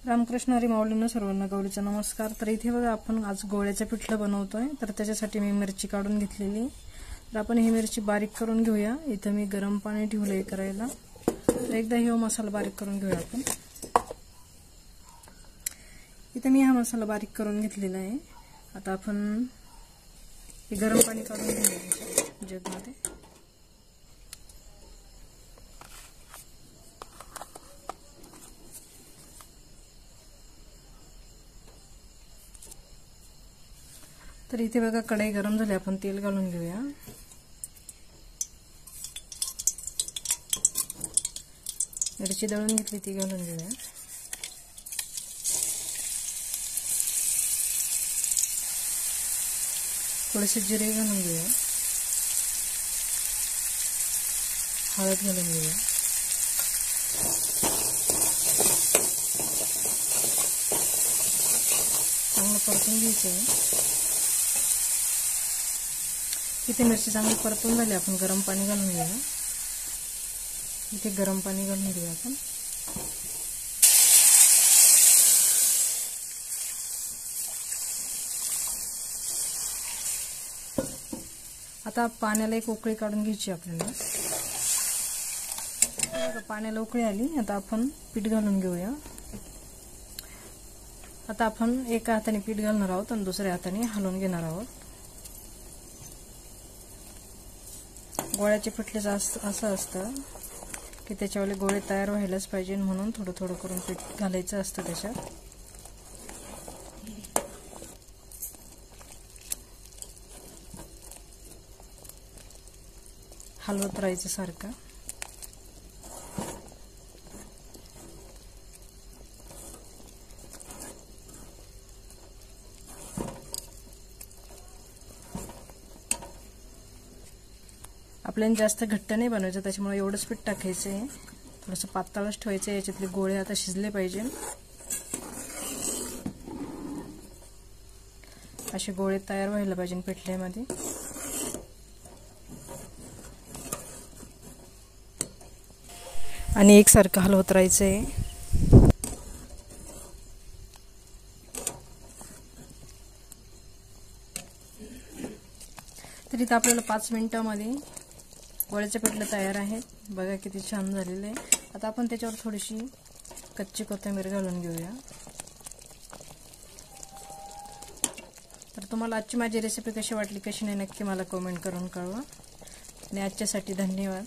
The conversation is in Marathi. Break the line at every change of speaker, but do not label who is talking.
रामकृष्ण हरी माऊलींना सर्वांना गौरीचा नमस्कार। तर इथे बघा आपण आज गोळ्याचं पिठलं बनवतोय। तर त्याच्यासाठी मी मिरची काढून घेतलेली। तर आपण ही मिरची बारीक करून घेऊया। इथे मी गरम पाणी ठेवलंय करायला। तर एकदा हे मसाला बारीक करून घेऊया आपण। इथे मी हा मसाला बारीक करून घेतलेला आहे। आता आपण हे गरम पाणी काढून घेऊया जगमध्ये। तर इथे बघा कढई गरम झाली, आपण तेल घालून घेऊया। मिरची दळून घेतली ती घालून घेऊया। थोडेसे जिरे घालून घेऊया। हळद घालून घेऊया। चांगलं परतून घ्यायचं। इथे मिरची चांगली परतून झाली, आपण गरम पाणी घालून घेऊया। इथे गरम पाणी घालून घेऊया आपण। आता पाण्याला एक उकळी काढून घ्यायची आपल्याला। पाण्याला उकळी आली, आता आपण पीठ घालून घेऊया। आता आपण एका हाताने पीठ घालणार आहोत आणि दुसऱ्या हाताने हलवून घेणार आहोत। गोळ्याचे पिठलेचं असं असतं की त्याच्यावाले गोळे तयार व्हायलाच पाहिजे, म्हणून थोडं थोडं करून पीठ घालायचं असतं त्याच्यात। हलवत राहायचं सारखं। आपल्याला जास्त घट्ट नाही बनवायचं, त्याच्यामुळे एवढंच पीठ टाकायचं आहे। थोडंसं पातळच ठेवायचं। याच्यातले गोळे आता शिजले पाहिजे। असे गोळे तयार व्हायला पाहिजे पिठल्यामध्ये। आणि एकसारखं हलवत राहायचं आहे। तर इथं आपल्याला 5 मिनिटांमध्ये गोळ्याचे पिठलं तयार आहे। बघा किती छान झालेलं आहे। आता आपण त्याच्यावर थोडीशी कच्ची कोथिंबीर घालून घेऊया। तर तुम्हाला आजची माझी रेसिपी कशी वाटली, कशी नाही, नक्की मला कमेंट करून कळवा। आणि आजच्यासाठी धन्यवाद।